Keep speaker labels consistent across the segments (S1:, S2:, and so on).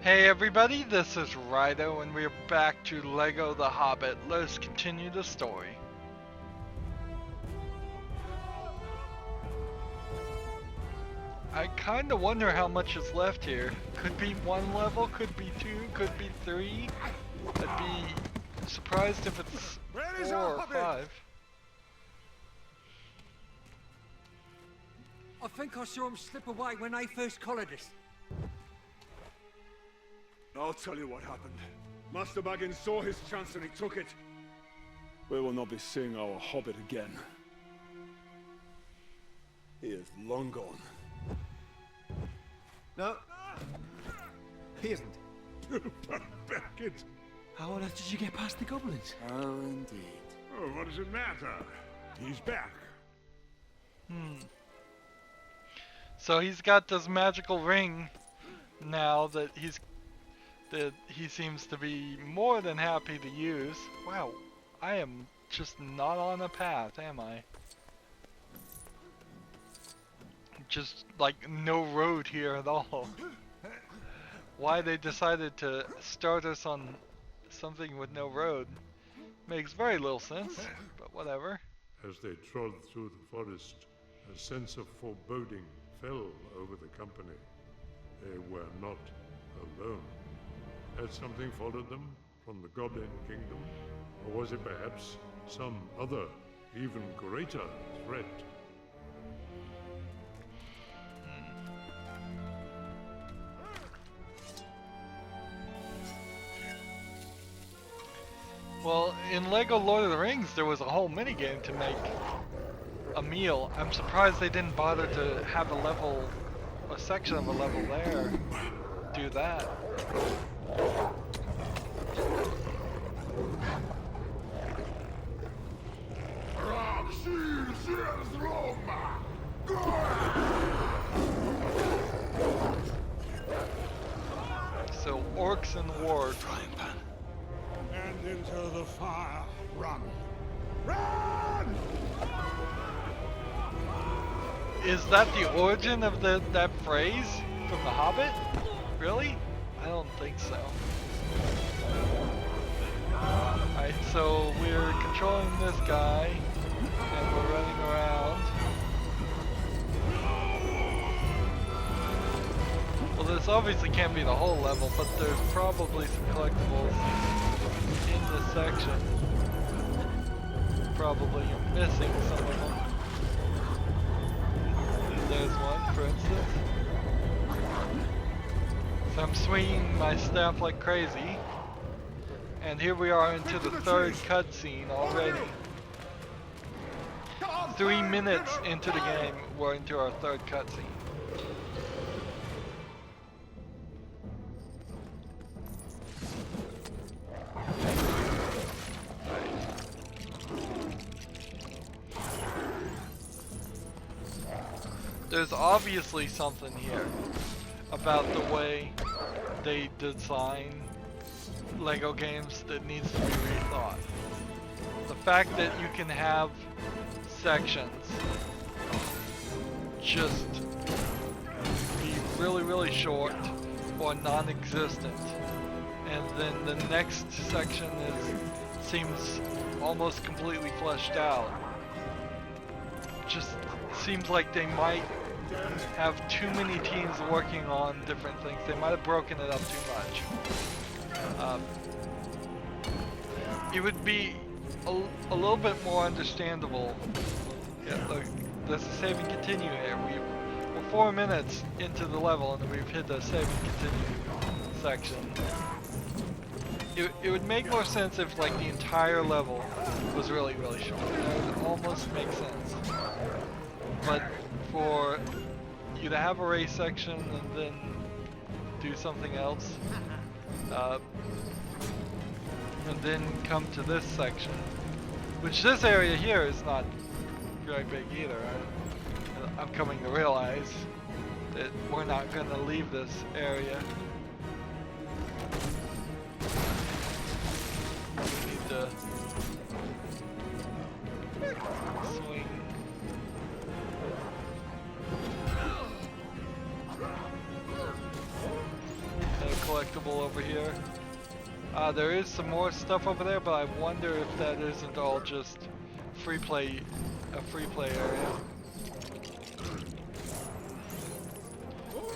S1: Hey everybody, this is Rydo and we're back to LEGO The Hobbit. Let's continue the story. I kinda wonder how much is left here. Could be one level, could be two, could be three. I'd be surprised if it's 4 or 5.
S2: I think I saw him slip away when they first collared us.
S3: I'll tell you what happened. Master Baggins saw his chance and he took it. We will not be seeing our hobbit again. He is long gone.
S4: No. He isn't.
S3: Baggins!
S4: How on earth did you get past the goblins?
S3: Oh, indeed. Oh, what does it matter? He's back.
S1: So he's got this magical ring now that he seems to be more than happy to use. Wow, I am just not on a path, am I? Just like no road here at all. Why they decided to start us on something with no road makes very little sense, but whatever.
S5: As they trod through the forest, a sense of foreboding fell over the company. They were not alone. Had something followed them from the Goblin Kingdom? Or was it perhaps some other, even greater threat?
S1: Well, in LEGO Lord of the Rings, there was a whole minigame to make a meal. I'm surprised they didn't bother to have a section of a level there do that. So, orcs and wargs.
S3: And into the fire. Run! Run!
S1: Is that the origin of that phrase from The Hobbit? Really? I don't think so. Alright, so we're controlling this guy, and we're running around. Well, this obviously can't be the whole level, but there's probably some collectibles in this section. Probably missing some of them. There's one, for instance. So I'm swinging my staff like crazy. And here we are into the third cutscene already. 3 minutes into the game, we're into our third cutscene. There's obviously something here about the way they design LEGO games that needs to be rethought. The fact that you can have sections just be really short or non-existent, and then the next section seems almost completely fleshed out. Just seems like they might have too many teams working on different things. They might have broken it up too much. It would be a little bit more understandable. Yeah, look, there's a save and continue here. We're 4 minutes into the level and we've hit the save and continue section. It would make more sense if like the entire level was really short. It would almost make sense. But for you to have a race section and then do something else, and then come to this section, which this area here is not very big either. I'm coming to realize that we're not going to leave this area. We need to swing. collectible over here. There is some more stuff over there, but I wonder if that isn't all just a free play area.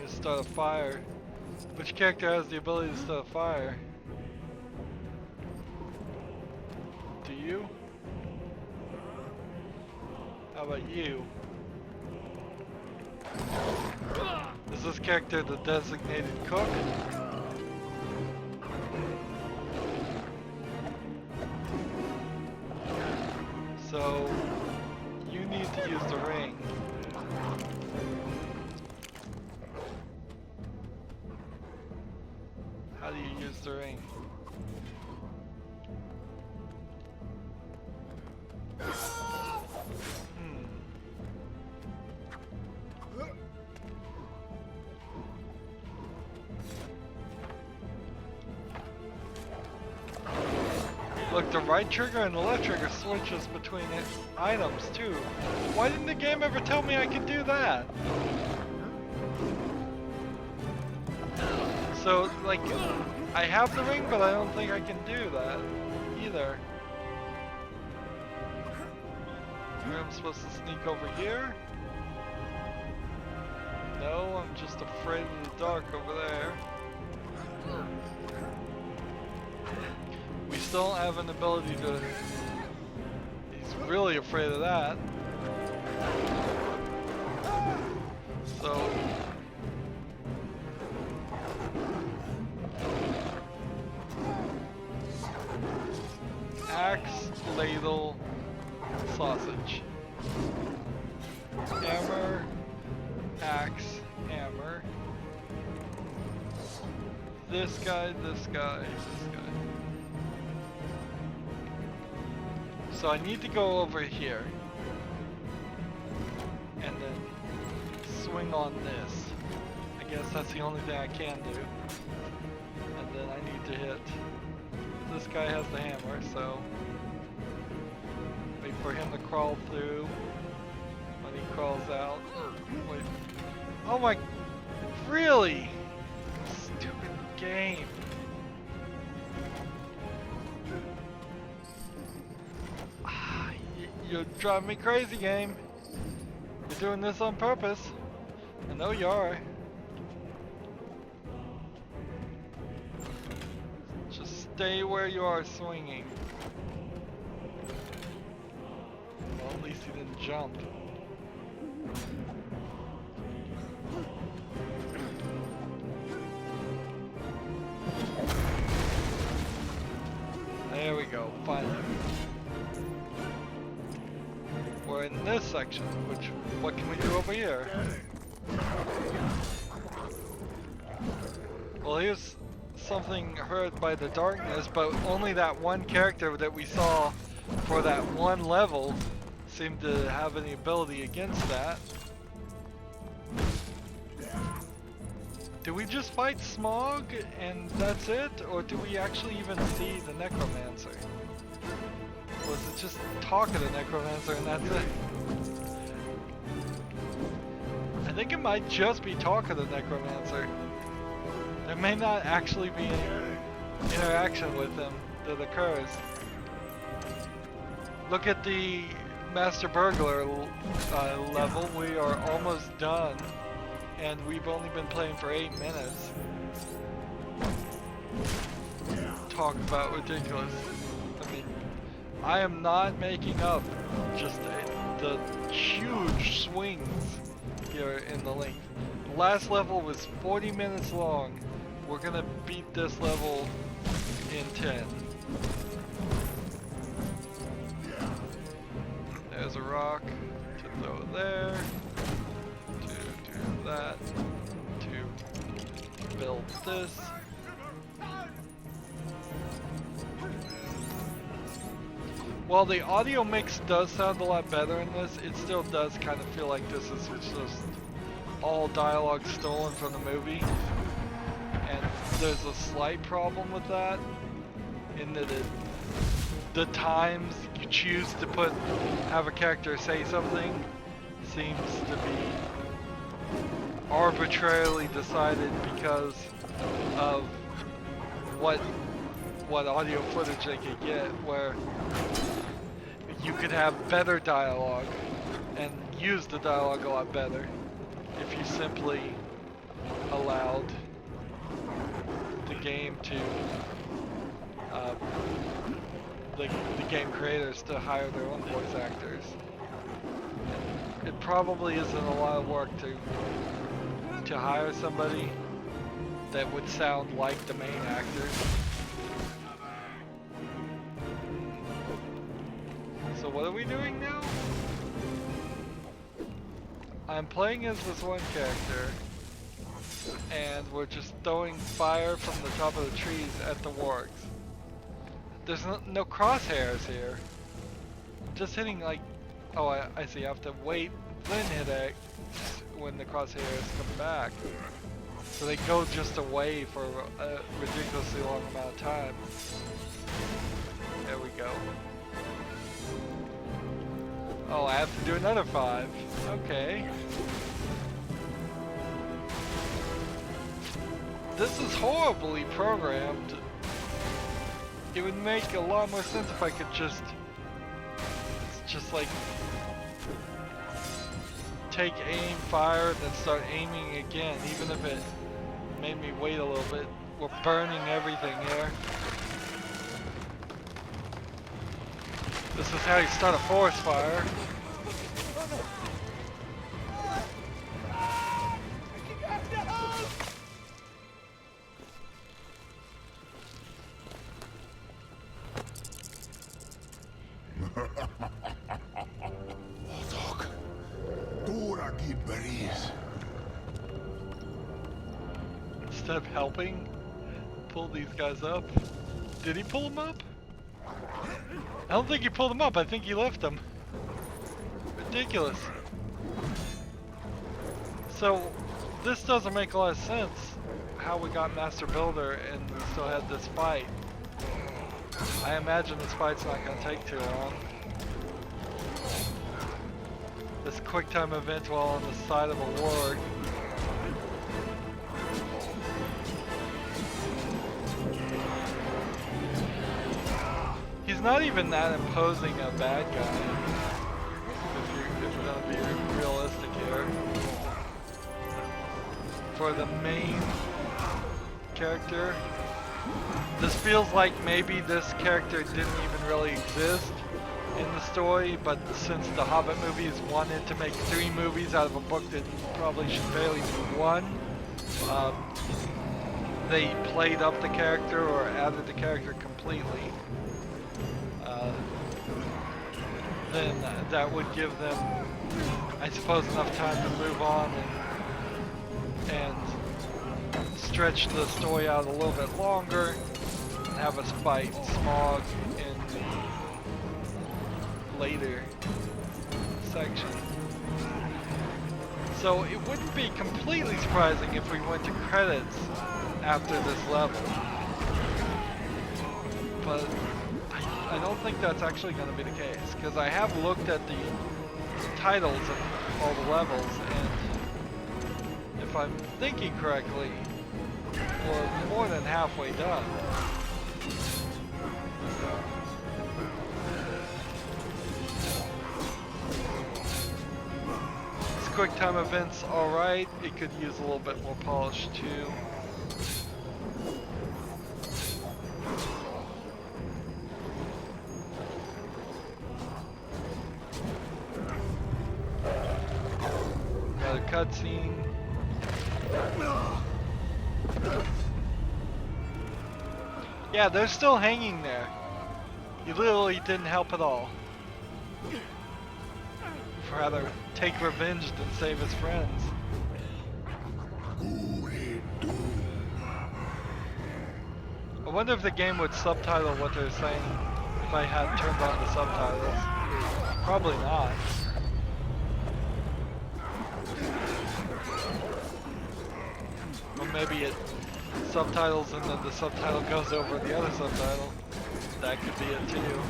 S1: Just start a fire. Which character has the ability to start a fire? Do you? How about you? Is this character the designated cook? So, you need to use the ring. How do you use the ring? Look, the right trigger and the left trigger switches between items too. Why didn't the game ever tell me I could do that? So, like, I have the ring, but I don't think I can do that either. Maybe I'm supposed to sneak over here? No, I'm just afraid of the dark over there. We still don't have an ability to... He's really afraid of that. So... Axe, ladle, sausage. Hammer, axe, hammer. This guy, this guy, this guy. So I need to go over here. And then swing on this. I guess that's the only thing I can do. And then I need to hit. This guy has the hammer, so wait for him to crawl through. When he crawls out, wait. Oh my, really? Stupid game. You're driving me crazy, game. You're doing this on purpose. I know you are. Stay where you are swinging. Well, at least he didn't jump. There we go, finally. We're in this section, which, what can we do over here? Well, here's something hurt by the darkness, but only that one character that we saw for that one level seemed to have any ability against that. Do we just fight Smog and that's it? Or do we actually even see the Necromancer? Was it just talk of the Necromancer and that's it? I think it might just be talk of the Necromancer. There may not actually be any interaction with him that occurs. Look at the Master Burglar level. We are almost done, and we've only been playing for 8 minutes. Talk about ridiculous. I mean, I am not making up just the huge swings here in the length. The last level was 40 minutes long. We're gonna beat this level in 10. There's a rock to throw there, to do that, to build this. While the audio mix does sound a lot better in this, it still does kind of feel like this is just all dialogue stolen from the movie. And there's a slight problem with that, in that the times you choose to have a character say something seems to be arbitrarily decided because of what audio footage they could get, where you could have better dialogue and use the dialogue a lot better if you simply allowed the game to the game creators to hire their own voice actors. It probably isn't a lot of work to hire somebody that would sound like the main actors. So what are we doing now? I'm playing as this one character, and we're just throwing fire from the top of the trees at the wargs. There's no crosshairs here. Just hitting like, oh I see, I have to wait, then hit X when the crosshairs come back. So they go just away for a ridiculously long amount of time. There we go. Oh, I have to do another 5. Okay. This is horribly programmed. It would make a lot more sense if I could just like take aim, fire, and then start aiming again, even if it made me wait a little bit. We're burning everything here. This is how you start a forest fire. Instead of helping pull these guys up, did he pull them up? I don't think he pulled them up, I think he left them. Ridiculous. So, this doesn't make a lot of sense, how we got Master Builder and we still had this fight. I imagine this fight's not going to take too long. This quick time event while on the side of a warg. He's not even that imposing a bad guy, if we're gonna be realistic here. For the main character, this feels like maybe this character didn't even really exist in the story, but since the Hobbit movies wanted to make 3 movies out of a book that probably should barely be 1, they played up the character or added the character completely. Then that would give them, I suppose, enough time to move on and stretch the story out a little bit longer and have us fight Smaug in the later section. So it wouldn't be completely surprising if we went to credits after this level. But I don't think that's actually going to be the case, because I have looked at the titles of all the levels, and if I'm thinking correctly, we're more than halfway done. This quick time event's alright, it could use a little bit more polish too. Cutscene. Yeah, they're still hanging there. You literally didn't help at all. Rather, take revenge than save his friends. I wonder if the game would subtitle what they're saying if I had turned on the subtitles. Probably not. Or maybe it subtitles and then the subtitle goes over the other subtitle. That could be it too.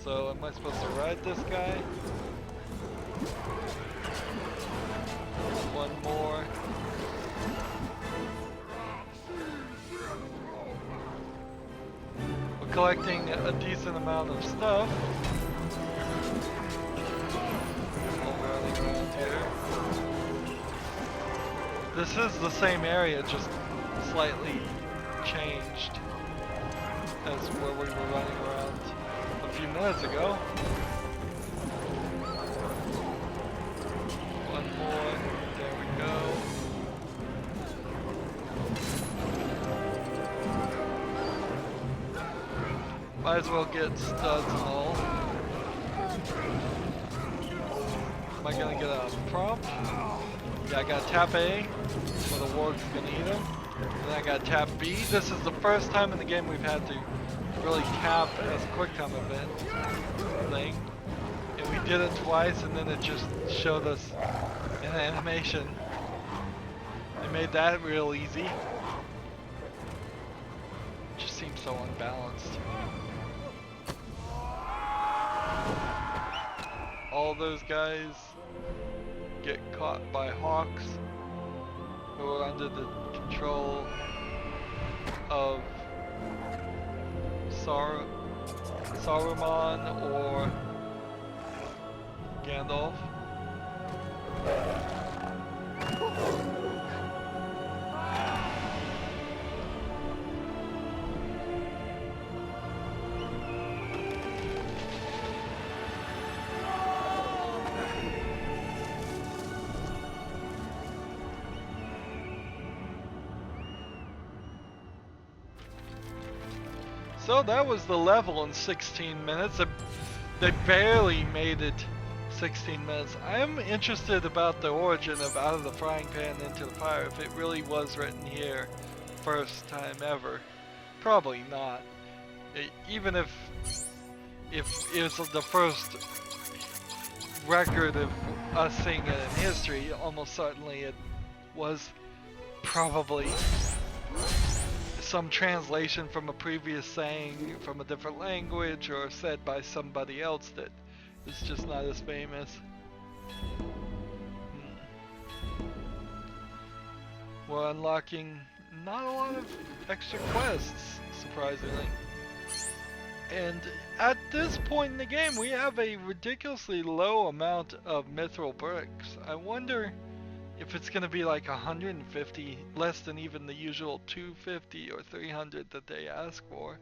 S1: So am I supposed to ride this guy? collecting a decent amount of stuff. All running around here. This is the same area, just slightly changed as where we were running around a few minutes ago. One more, there we go. Might as well get studs and all. Am I gonna get a prompt? Yeah, I got tap A, so the warg's gonna eat him. And then I got tap B. This is the first time in the game we've had to really tap as a quick time event thing. And we did it twice, and then it just showed us an animation. They made that real easy. Just seems so unbalanced. All those guys get caught by hawks who are under the control of Saruman or Gandalf. So that was the level in 16 minutes. They barely made it 16 minutes. I am interested about the origin of out of the frying pan into the fire, if it really was written here first time ever. Probably not. Even if it's the first record of us seeing it in history, almost certainly it was probably some translation from a previous saying from a different language, or said by somebody else that is just not as famous. We're unlocking not a lot of extra quests, surprisingly. And at this point in the game, we have a ridiculously low amount of mithril bricks. I wonder if it's going to be like 150, less than even the usual 250 or 300 that they ask for.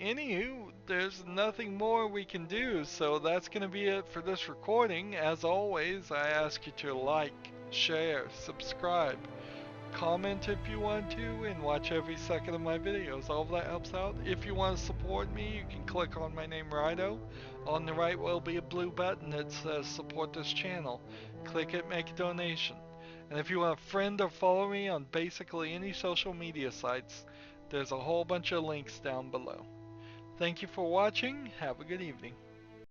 S1: Anywho, there's nothing more we can do, so that's going to be it for this recording. As always, I ask you to like, share, subscribe, comment if you want to, and watch every second of my videos. All of that helps out. If you want to support me, you can click on my name, Rydo. On the right will be a blue button that says support this channel. Click it, make a donation. And if you want to friend or follow me on basically any social media sites, there's a whole bunch of links down below. Thank you for watching. Have a good evening.